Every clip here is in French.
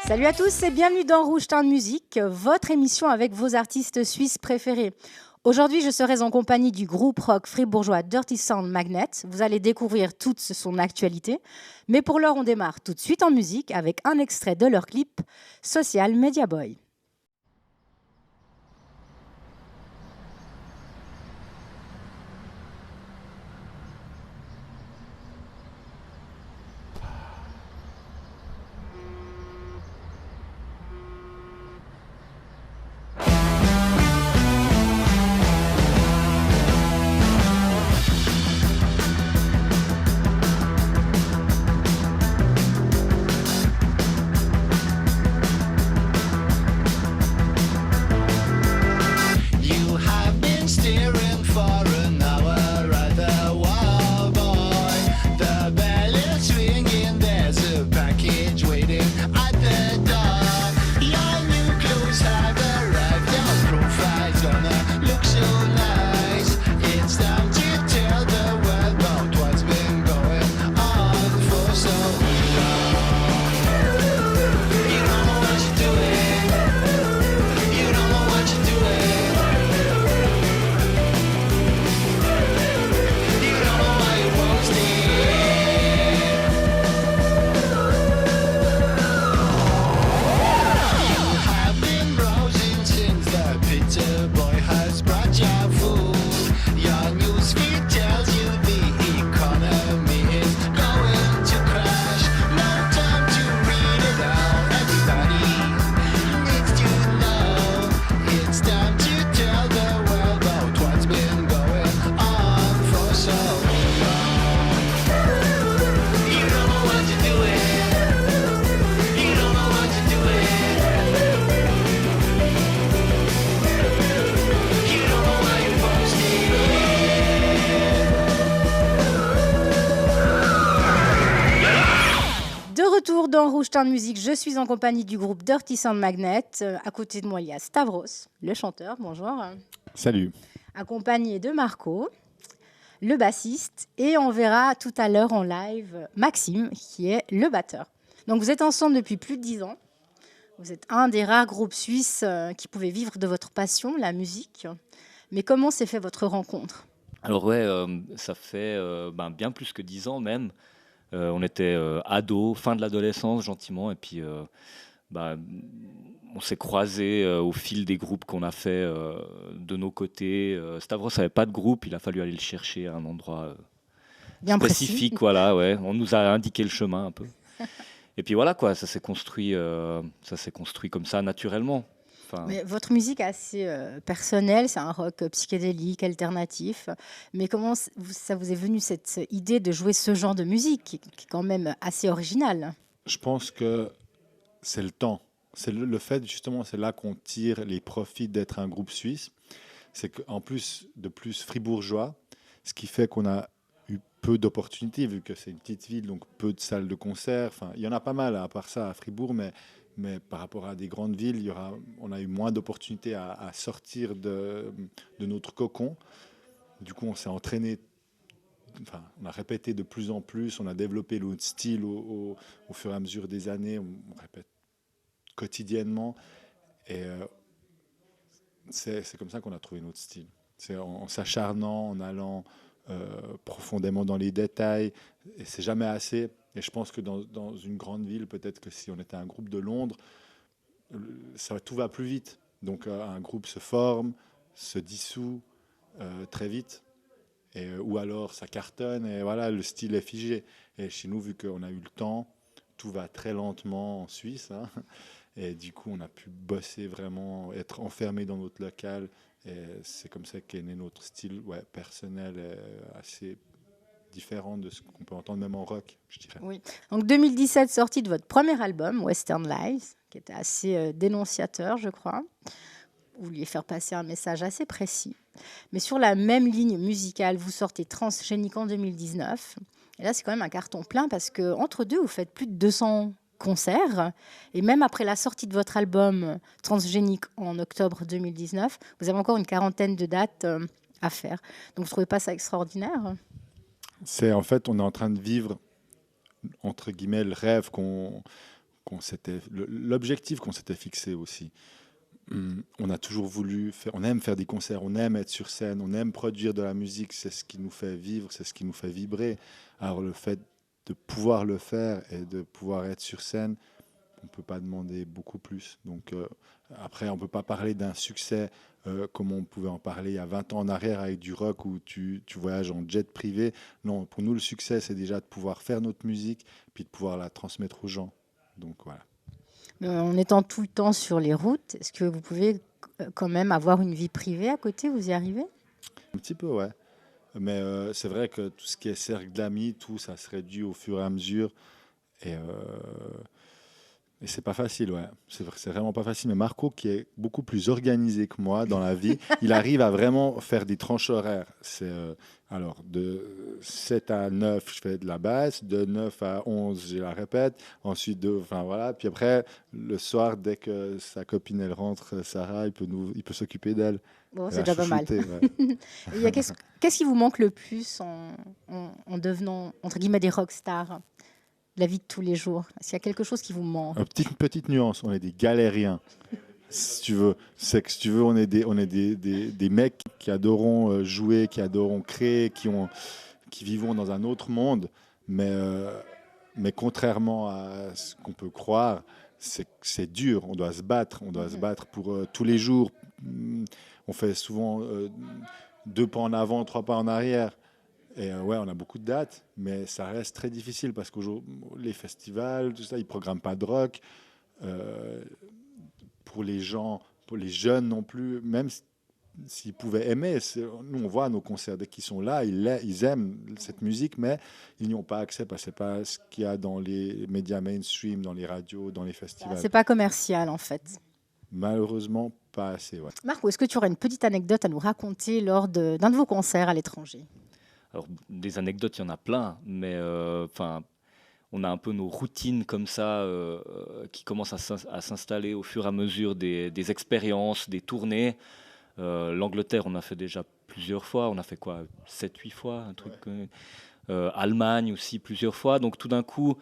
Salut à tous et bienvenue dans Rouge Teint de Musique, votre émission avec vos artistes suisses préférés. Aujourd'hui, je serai en compagnie du groupe rock fribourgeois Dirty Sound Magnet. Vous allez découvrir toute son actualité. Mais pour l'heure, on démarre tout de suite en musique avec un extrait de leur clip Social Media Boy. Dans Rouge Teint de Musique, je suis en compagnie du groupe Dirty Sound Magnet. À côté de moi, il y a Stavros, le chanteur. Bonjour. Salut. Accompagné de Marco, le bassiste. Et on verra tout à l'heure en live Maxime, qui est le batteur. Donc vous êtes ensemble depuis plus de 10 ans. Vous êtes un des rares groupes suisses qui pouvaient vivre de votre passion, la musique. Mais comment s'est fait votre rencontre ? Alors ouais, ça fait bien plus que 10 ans même. On était ados, fin de l'adolescence gentiment, et puis on s'est croisés au fil des groupes qu'on a fait de nos côtés. Stavros n'avait pas de groupe, il a fallu aller le chercher à un endroit bien spécifique. Précis. Voilà, ouais. On nous a indiqué le chemin un peu. Et puis voilà, quoi, ça s'est construit comme ça naturellement. Enfin, mais votre musique est assez personnelle, c'est un rock psychédélique, alternatif. Mais comment ça vous est venu cette idée de jouer ce genre de musique qui est quand même assez originale ? Je pense que c'est le temps. C'est le fait, justement, c'est là qu'on tire les profits d'être un groupe suisse. C'est qu'en plus fribourgeois, ce qui fait qu'on a eu peu d'opportunités, vu que c'est une petite ville, donc peu de salles de concert. Enfin, il y en a pas mal, à part ça, à Fribourg, mais par rapport à des grandes villes, on a eu moins d'opportunités à sortir de notre cocon. Du coup, on s'est entraîné, on a répété de plus en plus, on a développé notre style au fur et à mesure des années, on répète quotidiennement. Et c'est comme ça qu'on a trouvé notre style. C'est en s'acharnant, en allant profondément dans les détails, et c'est jamais assez. Et je pense que dans une grande ville, peut-être que si on était un groupe de Londres, tout va plus vite. Donc un groupe se forme, se dissout très vite, ou alors ça cartonne et voilà, le style est figé. Et chez nous, vu qu'on a eu le temps, tout va très lentement en Suisse, hein, et du coup on a pu bosser vraiment, être enfermé dans notre local, et c'est comme ça qu'est né notre style personnel, assez différent de ce qu'on peut entendre même en rock, je dirais. Oui. Donc 2017, sortie de votre premier album, Western Lies, qui était assez dénonciateur, je crois. Vous vouliez faire passer un message assez précis. Mais sur la même ligne musicale, vous sortez Transgénique en 2019. Et là, c'est quand même un carton plein parce qu'entre deux, vous faites plus de 200 concerts. Et même après la sortie de votre album Transgénique en octobre 2019, vous avez encore une quarantaine de dates à faire. Donc, vous ne trouvez pas ça extraordinaire? En fait, on est en train de vivre, entre guillemets, le rêve l'objectif qu'on s'était fixé aussi. On a toujours voulu faire, on aime faire des concerts, on aime être sur scène, on aime produire de la musique, c'est ce qui nous fait vivre, c'est ce qui nous fait vibrer. Alors le fait de pouvoir le faire et de pouvoir être sur scène, on ne peut pas demander beaucoup plus. Donc après, on ne peut pas parler d'un succès comme on pouvait en parler il y a 20 ans en arrière avec du rock où tu voyages en jet privé. Non, pour nous, le succès, c'est déjà de pouvoir faire notre musique puis de pouvoir la transmettre aux gens. Donc voilà. En étant tout le temps sur les routes, est-ce que vous pouvez quand même avoir une vie privée à côté? Vous y arrivez? Un petit peu, ouais. Mais c'est vrai que tout ce qui est cercle d'amis, tout ça se réduit au fur et à mesure. Et c'est pas facile, ouais. C'est vraiment pas facile. Mais Marco, qui est beaucoup plus organisé que moi dans la vie, il arrive à vraiment faire des tranches horaires. Alors, de 7 à 9, je fais de la basse. De 9 à 11, je la répète. Ensuite, enfin voilà. Puis après, le soir, dès que sa copine, elle rentre, Sarah, il peut s'occuper d'elle. Bon, Elle c'est a déjà pas mal. chouchouté, ouais. Qu'est-ce qui vous manque le plus en devenant, entre guillemets, des rockstars de la vie de tous les jours? Est-ce qu'il y a quelque chose qui vous manque? Une petite nuance, on est des galériens. Si tu veux, c'est que si tu veux, on est des mecs qui adorons jouer, qui adorons créer, qui vivons dans un autre monde, mais contrairement à ce qu'on peut croire, c'est dur. On doit se battre pour tous les jours. On fait souvent 2 pas en avant, 3 pas en arrière. Et ouais, on a beaucoup de dates, mais ça reste très difficile parce que les festivals, tout ça, ils ne programment pas de rock. Pour les gens, pour les jeunes non plus, même s'ils pouvaient aimer, nous on voit à nos concerts, dès qu'ils sont là, ils aiment cette musique, mais ils n'y ont pas accès parce que ce n'est pas ce qu'il y a dans les médias mainstream, dans les radios, dans les festivals. C'est pas commercial en fait. Malheureusement, pas assez. Ouais. Marco, est-ce que tu aurais une petite anecdote à nous raconter lors d'un de vos concerts à l'étranger? Alors, des anecdotes, il y en a plein, mais on a un peu nos routines comme ça qui commencent à s'installer au fur et à mesure des expériences, des tournées. L'Angleterre, on a fait déjà plusieurs fois. On a fait quoi, 7-8 fois, un truc. Allemagne aussi plusieurs fois. Donc tout d'un coup,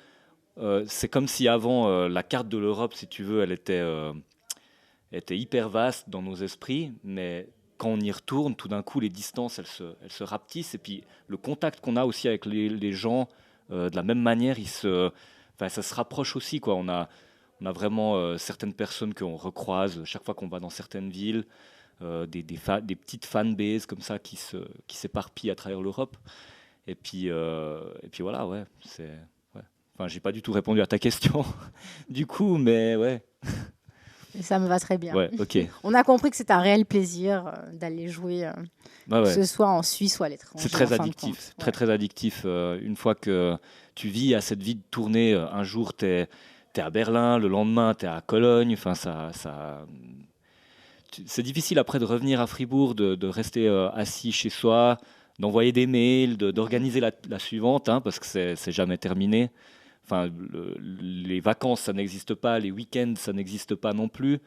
c'est comme si avant la carte de l'Europe, si tu veux, elle était hyper vaste dans nos esprits, mais quand on y retourne, tout d'un coup, les distances, elles se rapetissent. Et puis le contact qu'on a aussi avec les gens, de la même manière, ça se rapproche aussi, quoi. On a vraiment certaines personnes qu'on recroise chaque fois qu'on va dans certaines villes, des petites fanbases comme ça qui s'éparpillent à travers l'Europe. Et puis voilà, ouais. Ouais. Enfin, j'ai pas du tout répondu à ta question, du coup, mais ouais. Ça me va très bien. Ouais, ok. On a compris que c'est un réel plaisir d'aller jouer, Ouais. que ce soit en Suisse ou à l'étranger. C'est très addictif, très addictif. Une fois que tu vis à cette vie de tournée, un jour tu es à Berlin, le lendemain tu es à Cologne. Enfin, c'est difficile après de revenir à Fribourg, de rester assis chez soi, d'envoyer des mails, d'organiser la suivante, hein, parce que c'est jamais terminé. Enfin, les vacances, ça n'existe pas, les week-ends, ça n'existe pas non plus.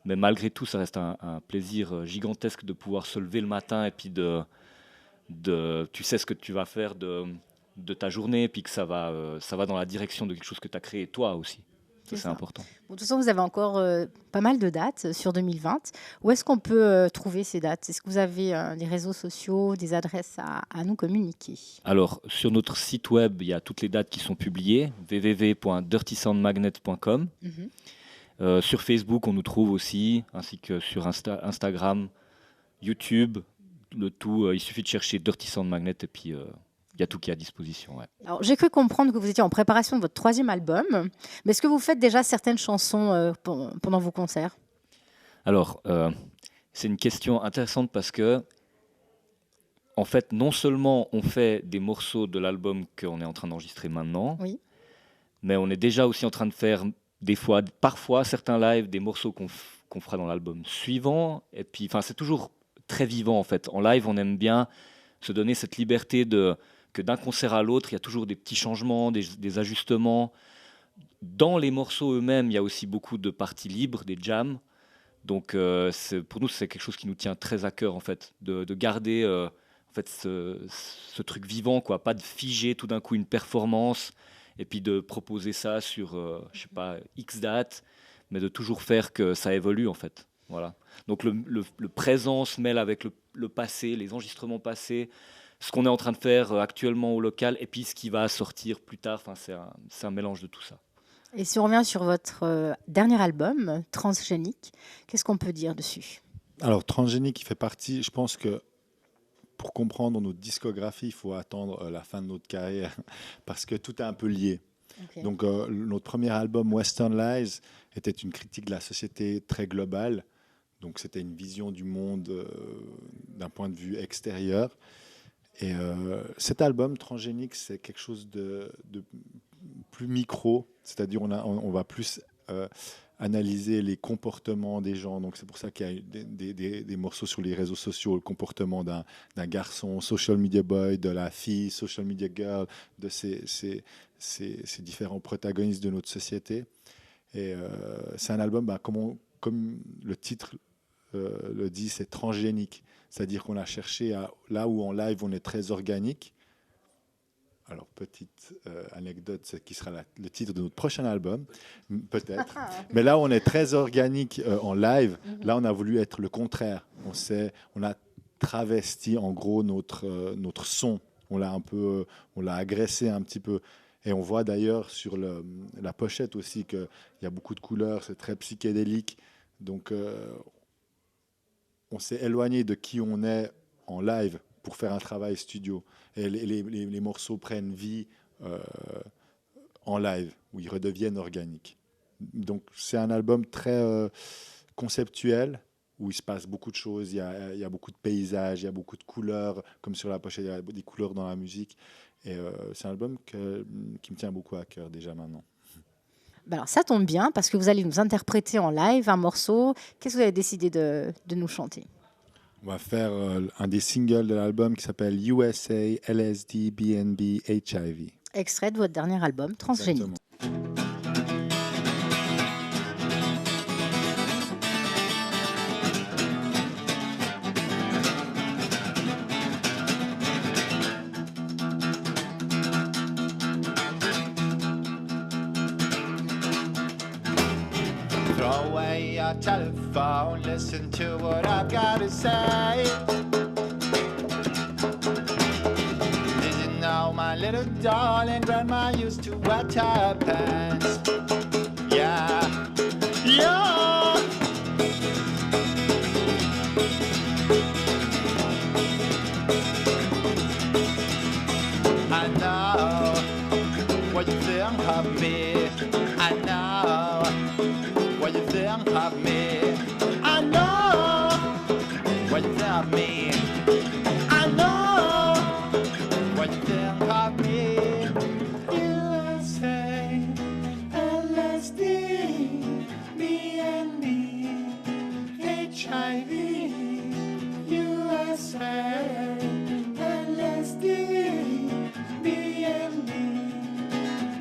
Mais malgré tout, ça reste un plaisir gigantesque de pouvoir se lever le matin et puis tu sais ce que tu vas faire de ta journée, et puis que ça va dans la direction de quelque chose que tu as créé toi aussi. Ça, c'est important. Bon, de toute façon, vous avez encore pas mal de dates sur 2020. Où est-ce qu'on peut trouver ces dates? Est-ce que vous avez des réseaux sociaux, des adresses à nous communiquer? Alors, sur notre site web, il y a toutes les dates qui sont publiées, www.dirtysoundmagnet.com. Sur Facebook, on nous trouve aussi, ainsi que sur Instagram, YouTube. Le tout, il suffit de chercher Dirty Sound Magnet et puis il y a tout qui est à disposition. Ouais. Alors, j'ai cru comprendre que vous étiez en préparation de votre 3e album. Mais est-ce que vous faites déjà certaines chansons pendant vos concerts? Alors, c'est une question intéressante parce que, en fait, non seulement on fait des morceaux de l'album qu'on est en train d'enregistrer maintenant, oui, mais on est déjà aussi en train de faire parfois certains lives, des morceaux qu'on fera dans l'album suivant. Et puis, enfin, c'est toujours très vivant en fait. En live, on aime bien se donner cette liberté que d'un concert à l'autre, il y a toujours des petits changements, des ajustements. dans les morceaux eux-mêmes, il y a aussi beaucoup de parties libres, des jams. Donc pour nous, c'est quelque chose qui nous tient très à cœur, en fait, de garder en fait, ce truc vivant, quoi. Pas de figer tout d'un coup une performance et puis de proposer ça sur, je sais pas, X date, mais de toujours faire que ça évolue, en fait. Voilà. Donc le présent se mêle avec le passé, les enregistrements passés, ce qu'on est en train de faire actuellement au local et puis ce qui va sortir plus tard. Enfin, c'est un mélange de tout ça. Et si on revient sur votre dernier album, Transgénique, qu'est-ce qu'on peut dire dessus? Alors, Transgénique, il fait partie, je pense que pour comprendre notre discographie, il faut attendre la fin de notre carrière parce que tout est un peu lié. Okay. Donc, notre premier album, Western Lies, était une critique de la société très globale. Donc, c'était une vision du monde d'un point de vue extérieur. Et cet album, Transgénique, c'est quelque chose de plus micro, c'est-à-dire on va plus analyser les comportements des gens. Donc c'est pour ça qu'il y a des morceaux sur les réseaux sociaux, le comportement d'un garçon, social media boy, de la fille, social media girl, de ces différents protagonistes de notre société. Et c'est un album, comme le titre le dit, c'est transgénique. C'est-à-dire qu'on a cherché là où en live on est très organique. Alors, petite anecdote, ce qui sera le titre de notre prochain album, peut-être. Mais là, on est très organique en live. Là, on a voulu être le contraire. On a travesti, en gros, notre son. On l'a agressé un petit peu. Et on voit d'ailleurs sur la pochette aussi qu'il y a beaucoup de couleurs, c'est très psychédélique. Donc, on s'est éloigné de qui on est en live pour faire un travail studio. Et les morceaux prennent vie en live, où ils redeviennent organiques. Donc c'est un album très conceptuel, où il se passe beaucoup de choses. Il y a beaucoup de paysages, il y a beaucoup de couleurs, comme sur la pochette, il y a des couleurs dans la musique. Et c'est un album qui me tient beaucoup à cœur déjà maintenant. Alors ça tombe bien, parce que vous allez nous interpréter en live un morceau. Qu'est-ce que vous avez décidé de nous chanter? On va faire un des singles de l'album qui s'appelle USA, LSD, BNB, HIV. Extrait de votre dernier album, Transgénique. Exactement. Throw away your telephone, listen to what I've got to say. Listen now, my little darling, grandma used to wear tight pants. Yeah, yeah. I know what you think of me. I know what you think of me. I know what you think of me. I know what you think of me. USA, LSD, me and me, HIV. USA, LSD, me and me,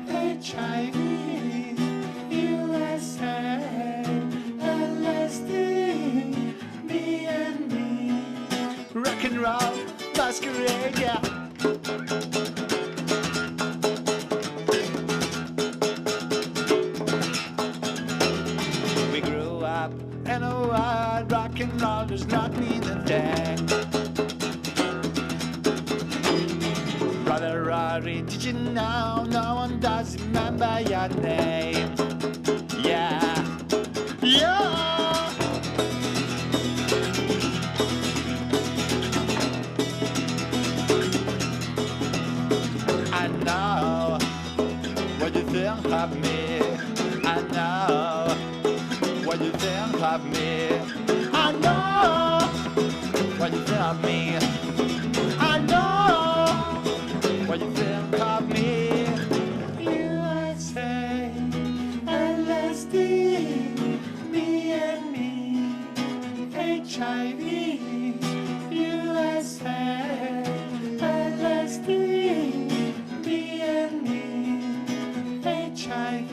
HIV. USA, LSD, me and me. Rock and roll, masquerade, yeah. We grew up in a world, rock and roll does not mean a thing. Brother Rory, did you know no one does remember your name? Yeah, yeah. I know what you think of me. I know what you think of me. I know what you think of me. I know what you think of me. USA, LSD, me and me, HIV. USA, LSD, me and me, HIV.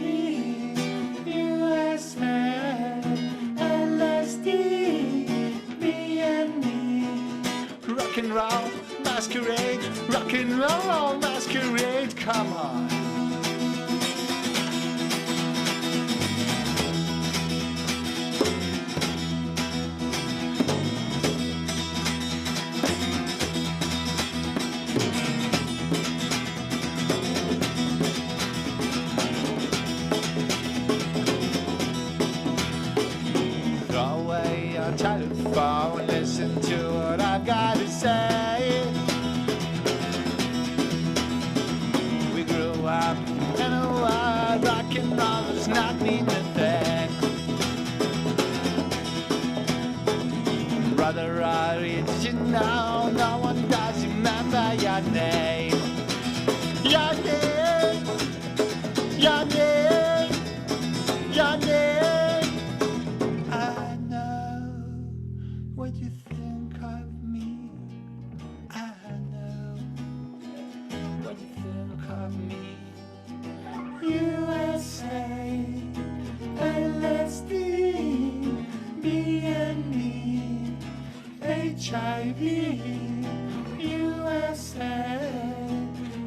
USA,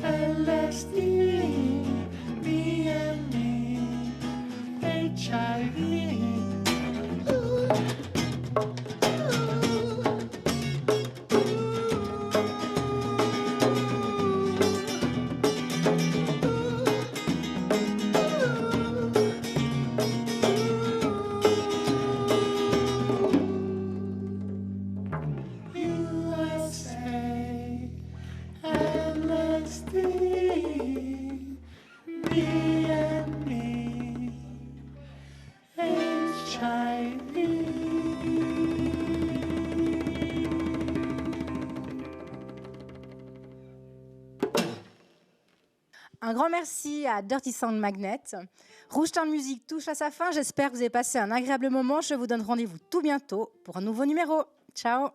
LSD, me and me, HIV. Un grand merci à Dirty Sound Magnet. Rouge Town Music touche à sa fin. J'espère que vous avez passé un agréable moment. Je vous donne rendez-vous tout bientôt pour un nouveau numéro. Ciao.